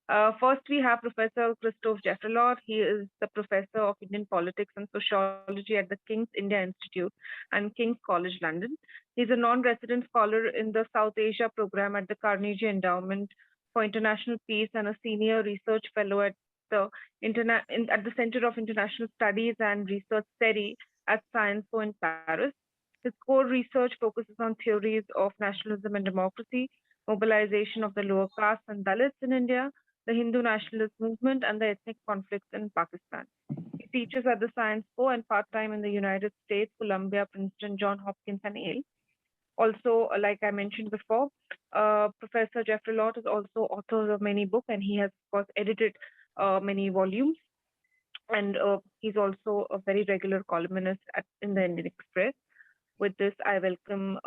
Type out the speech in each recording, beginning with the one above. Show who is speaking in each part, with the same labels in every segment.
Speaker 1: First, we have Professor Christophe Jaffrelot. He is the Professor of Indian Politics and Sociology at the King's India Institute and King's College London. He's a non-resident scholar in the South Asia program at the Carnegie Endowment for International Peace and a senior research fellow at the at the Center of International Studies and Research CERI at Sciences Po in Paris. His core research focuses on theories of nationalism and democracy, mobilization of the lower castes and Dalits in India, the Hindu nationalist movement, and the ethnic conflicts in Pakistan. He teaches at the Science Po and part-time in the United States, Columbia, Princeton, Johns Hopkins, and Yale. Also, like I mentioned before, Professor Jeffrey Lott is also author of many books, and he has, of course, edited many volumes. And he's also a very regular columnist in the Indian Express. With this, I welcome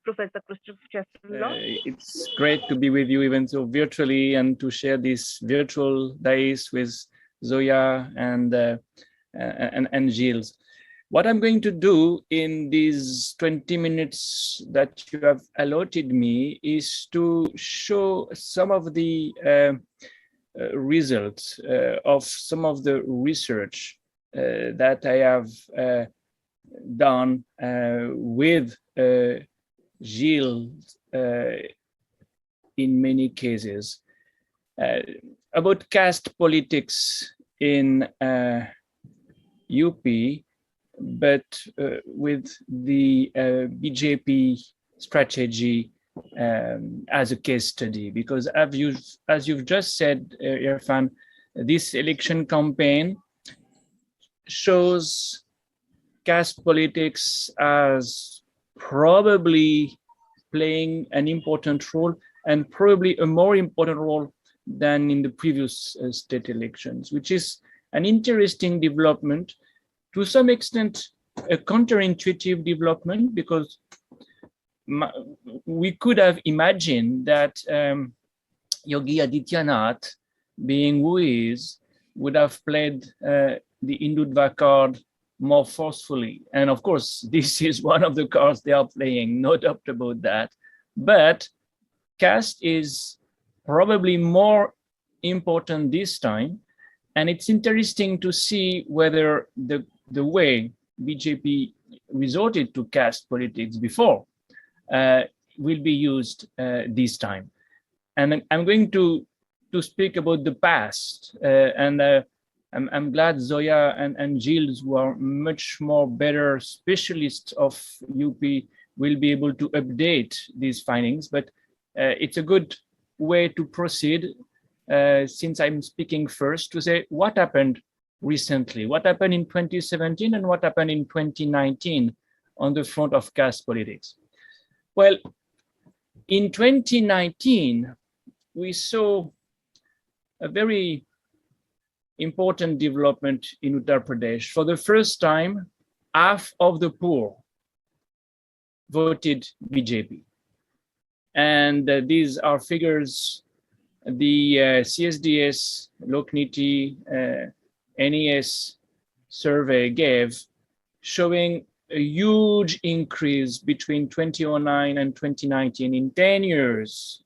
Speaker 1: Professor Christophe Jaffrelot.
Speaker 2: It's great to be with you, even so virtually, and to share this virtual days with Zoya and Gilles. What I'm going to do in these 20 minutes that you have allotted me is to show some of the results of some of the research that I have done with Gilles in many cases about caste politics in UP, but with the BJP strategy as a case study, because as you've just said, Irfan, this election campaign shows caste politics as probably playing an important role, and probably a more important role than in the previous state elections, which is an interesting development, to some extent a counterintuitive development, because we could have imagined that Yogi Adityanath, being who he is, would have played the Hindutva card more forcefully. And of course, this is one of the cards they are playing, no doubt about that. But caste is probably more important this time. And it's interesting to see whether the way BJP resorted to caste politics before will be used this time. And I'm going to speak about the past, I'm glad Zoya and Gilles, who are much more better specialists of UP, will be able to update these findings. But it's a good way to proceed, since I'm speaking first, to say what happened recently, what happened in 2017 and what happened in 2019 on the front of caste politics. Well, in 2019, we saw a very important development in Uttar Pradesh. For the first time, half of the poor voted BJP. And these are figures the CSDS, Lokniti, NES survey gave, showing a huge increase between 2009 and 2019. In 10 years,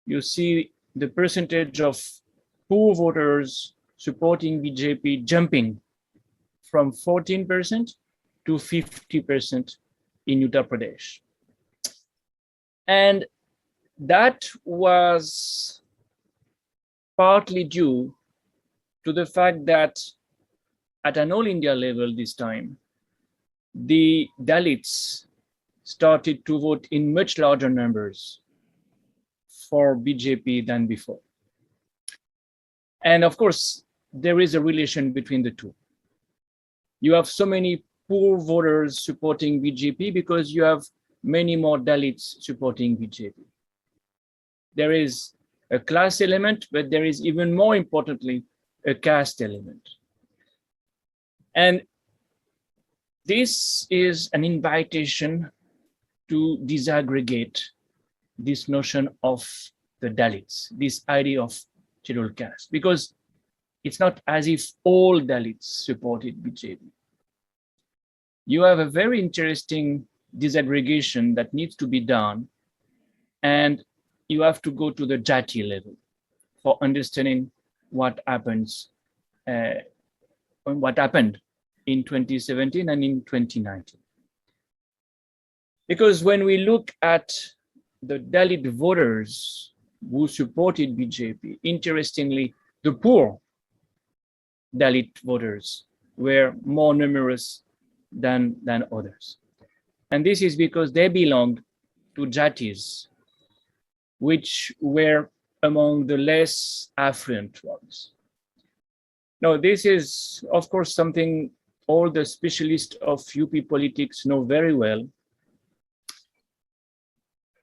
Speaker 2: you see the percentage of poor voters supporting BJP jumping from 14% to 50% in Uttar Pradesh. And that was partly due to the fact that at an all India level this time, the Dalits started to vote in much larger numbers for BJP than before. And of course, there is a relation between the two. You have so many poor voters supporting BJP because you have many more Dalits supporting BJP. There is a class element, but there is even more importantly, a caste element. And this is an invitation to disaggregate this notion of the Dalits, this idea of scheduled caste, because it's not as if all Dalits supported BJP. You have a very interesting disaggregation that needs to be done, and you have to go to the Jati level. for understanding what happens, what happened in 2017 and in 2019. Because when we look at the Dalit voters who supported BJP, interestingly, the poor Dalit voters were more numerous than others. And this is because they belonged to jatis, which were among the less affluent ones. Now, this is, of course, something all the specialists of UP politics know very well.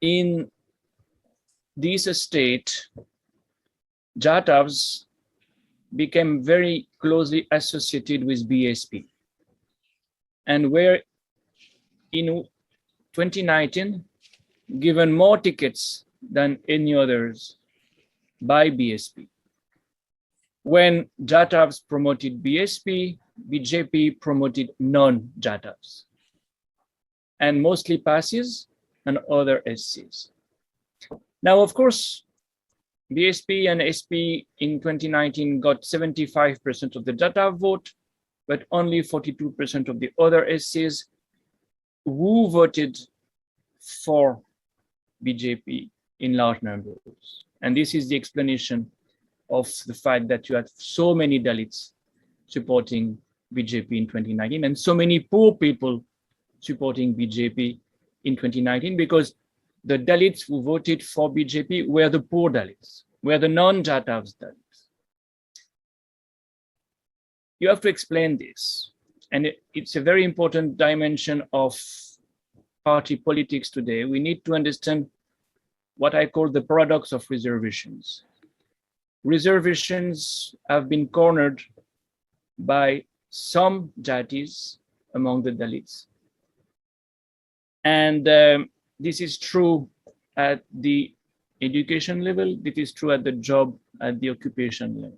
Speaker 2: In this state, Jatavs became very closely associated with BSP, and were in 2019 given more tickets than any others by BSP. When Jatavs promoted BSP, BJP promoted non-Jatavs, and mostly passes and other SCs. Now, of course, BSP and SP in 2019 got 75% of the Jatav vote, but only 42% of the other SCs who voted for BJP in large numbers. And this is the explanation of the fact that you had so many Dalits supporting BJP in 2019 and so many poor people supporting BJP in 2019, because the Dalits who voted for BJP were the poor Dalits, were the non-Jatavs Dalits. You have to explain this. And it's a very important dimension of party politics today. We need to understand what I call the products of reservations. Reservations have been cornered by some jatis among the Dalits. And this is true at the education level, it is true at the job, at the occupation level.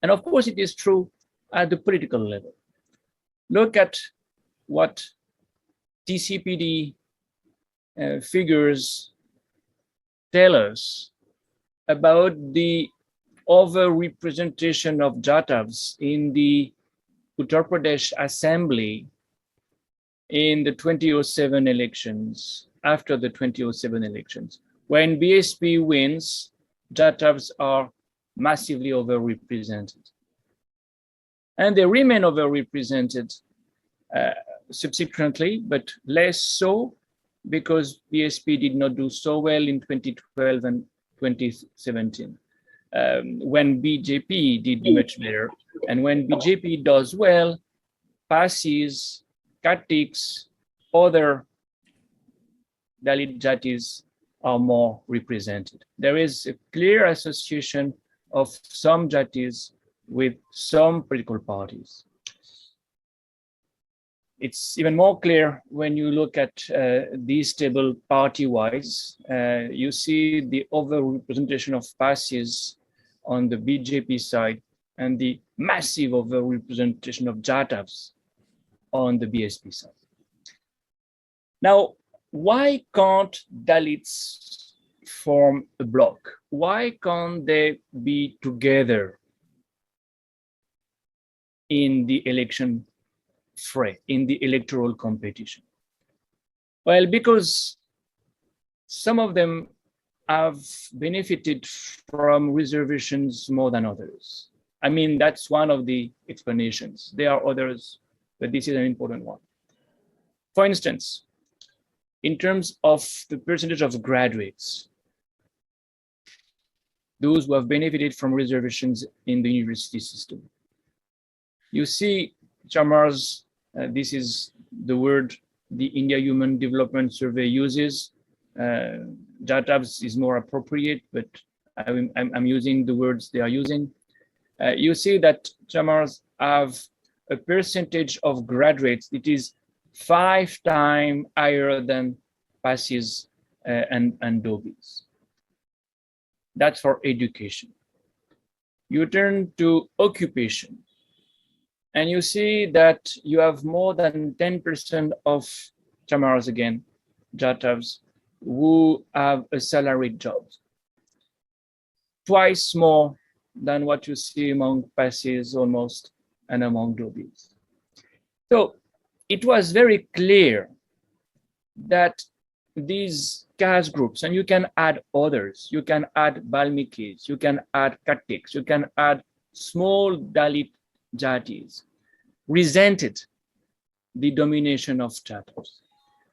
Speaker 2: And of course, it is true at the political level. Look at what TCPD figures tell us about the overrepresentation of Jatavs in the Uttar Pradesh Assembly in the 2007 elections, after the 2007 elections. When BSP wins, Jatavs are massively overrepresented. And they remain overrepresented subsequently, but less so because BSP did not do so well in 2012 and 2017. When BJP did much better, and when BJP does well, passes, Kartiks, other Dalit jatis are more represented. There is a clear association of some jatis with some political parties. It's even more clear when you look at this table party-wise. You see the overrepresentation of passes on the BJP side and the massive overrepresentation of Jatavs on the BSP side. Now, why can't Dalits form a bloc? Why can't they be together in the election fray, in the electoral competition? Well, because some of them have benefited from reservations more than others. I mean, that's one of the explanations. There are others, but this is an important one. For instance, in terms of the percentage of graduates, those who have benefited from reservations in the university system. You see, Chamars, this is the word the India Human Development Survey uses. Jatavs is more appropriate, but I'm using the words they are using. You see that Chamars have a percentage of graduates that is 5 times higher than passes and dobis. That's for education. You turn to occupation, and you see that you have more than 10% of Chamars again, Jatavs, who have a salaried job. twice more than what you see among PASSEs almost and among DOBIs. So it was very clear that these caste groups, and you can add others, you can add Balmikis, you can add Katiks, you can add small Dalit jatis, resented the domination of Jadavs.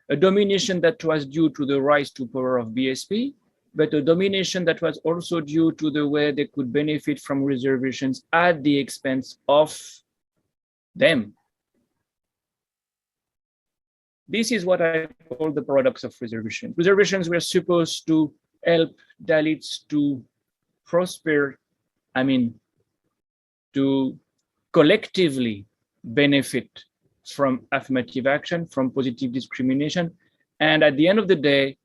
Speaker 2: A domination that was due to the rise to power of BSP, but a domination that was also due to the way they could benefit from reservations at the expense of them. This is what I call the products of reservation. Reservations were supposed to help Dalits to prosper, to collectively benefit from affirmative action, from positive discrimination. And at the end of the day,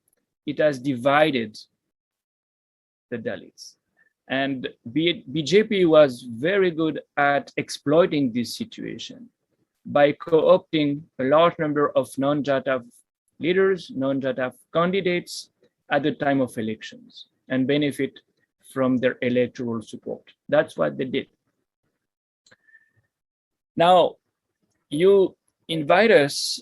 Speaker 2: it has divided the Dalits. And BJP was very good at exploiting this situation by co-opting a large number of non-Jatav leaders, non-Jatav candidates at the time of elections and benefit from their electoral support. That's what they did. Now, you invite us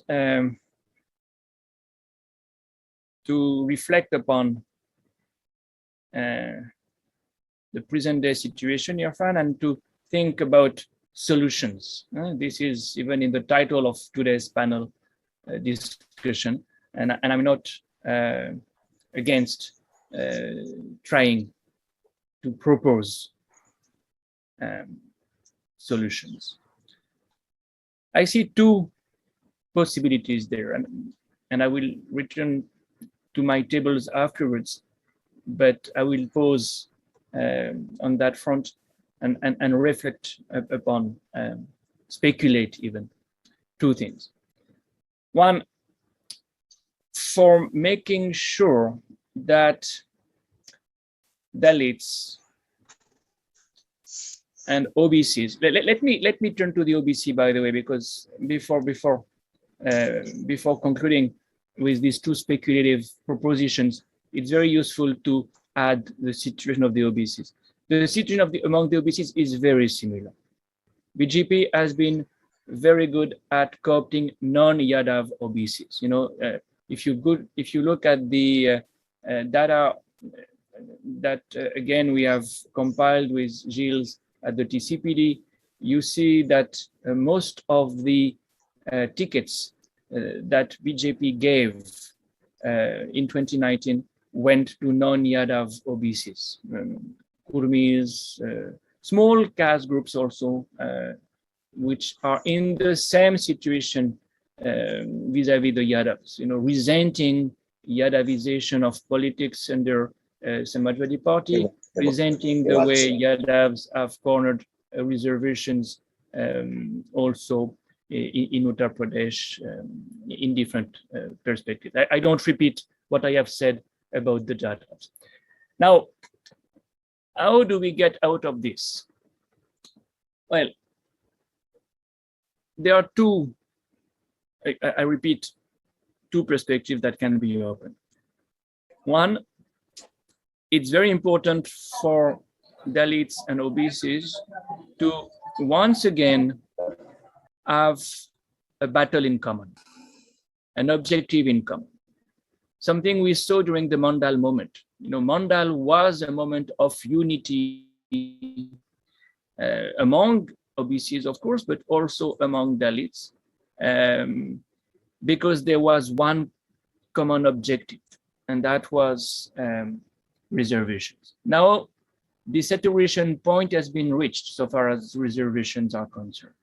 Speaker 2: to reflect upon the present day situation, Irfan, and to think about solutions. This is even in the title of today's panel discussion, and I'm not against trying to propose solutions. I see two possibilities there, and I will return to my tables afterwards, but I will pause on that front and reflect upon, speculate even, two things. One, for making sure that Dalits and OBCs, let me turn to the OBC, by the way, because before concluding with these two speculative propositions, it's very useful to add the situation of the OBCs. The situation among the OBCs is very similar. BJP has been very good at co-opting non-Yadav OBCs. You know, if you look at the data that again we have compiled with Gilles at the TCPD, you see that most of the tickets that BJP gave in 2019 went to non-Yadav OBCs, Kurmis, small caste groups also, which are in the same situation vis-a-vis the Yadavs, you know, resenting Yadavization of politics under Samajwadi Party, resenting the way Yadavs have cornered reservations also in Uttar Pradesh in different perspectives. I don't repeat what I have said about the Jadavs. Now, how do we get out of this? Well, there are two, I repeat, two perspectives that can be open. One, it's very important for Dalits and OBCs to once again have a battle in common, an objective in common. Something we saw during the Mandal moment. You know, Mandal was a moment of unity among OBCs, of course, but also among Dalits, because there was one common objective, and that was reservations. Now, the saturation point has been reached so far as reservations are concerned.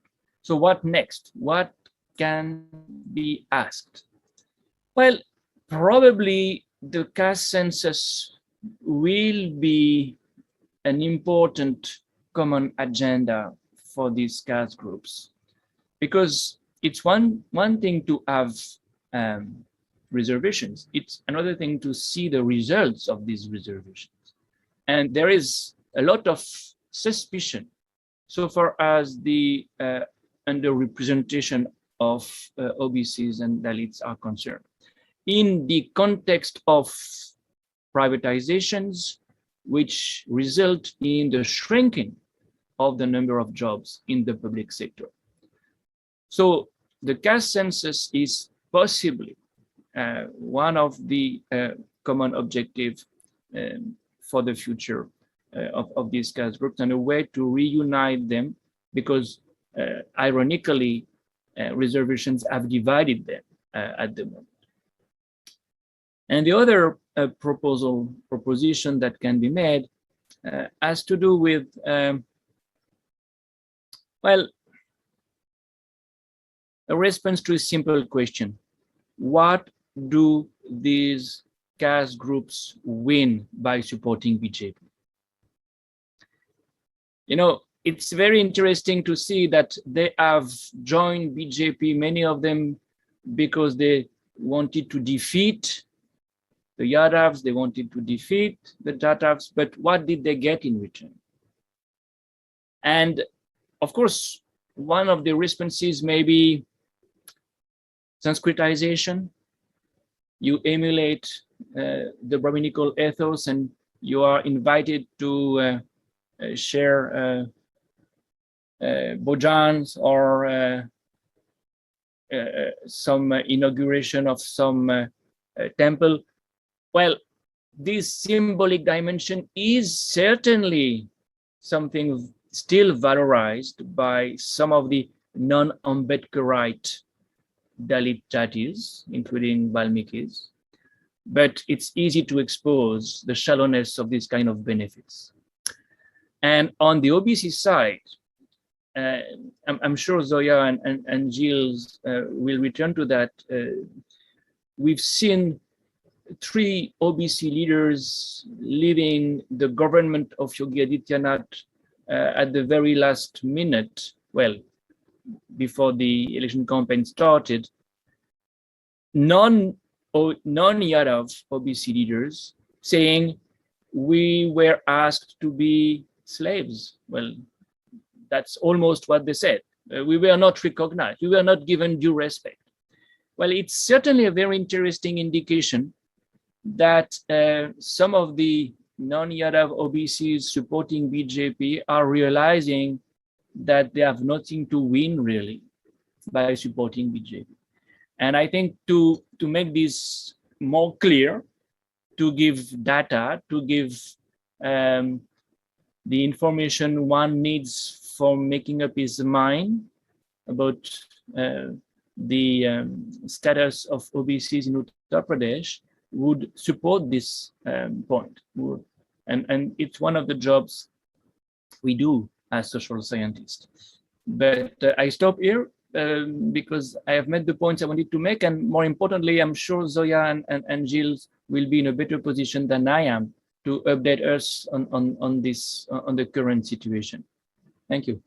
Speaker 2: So what next? What can be asked? Well, probably the caste census will be an important common agenda for these caste groups, because it's one thing to have reservations. It's another thing to see the results of these reservations. And there is a lot of suspicion so far as the underrepresentation of OBCs and Dalits are concerned. In the context of privatizations, which result in the shrinking of the number of jobs in the public sector. So the caste census is possibly one of the common objectives for the future of these caste groups, and a way to reunite them, because ironically, reservations have divided them at the moment. And the other proposition that can be made has to do with, well, a response to a simple question. What do these caste groups win by supporting BJP? You know, it's very interesting to see that they have joined BJP, many of them because they wanted to defeat the Yadavs, they wanted to defeat the Jatavs, but what did they get in return? And of course, one of the responses may be Sanskritization. You emulate the Brahminical ethos, and you are invited to share bojans or some inauguration of some temple. Well, this symbolic dimension is certainly something still valorized by some of the non-Ambedkarite Dalit jatis, including Valmikis, but it's easy to expose the shallowness of these kind of benefits. And on the OBC side, I'm sure Zoya and Gilles will return to that. We've seen 3 OBC leaders leaving the government of Yogi Adityanath at the very last minute, well, before the election campaign started. Non-Yadav OBC leaders saying, we were asked to be slaves. Well, that's almost what they said. We were not recognized. We were not given due respect. Well, it's certainly a very interesting indication that some of the non-Yadav OBCs supporting BJP are realizing that they have nothing to win really by supporting BJP. And I think to make this more clear, to give data, to give the information one needs for making up his mind about the status of OBCs in Uttar Pradesh, would support this point. And it's one of the jobs we do as social scientists. But I stop here because I have made the points I wanted to make, and more importantly, I'm sure Zoya and Gilles will be in a better position than I am to update us on the current situation. Thank you.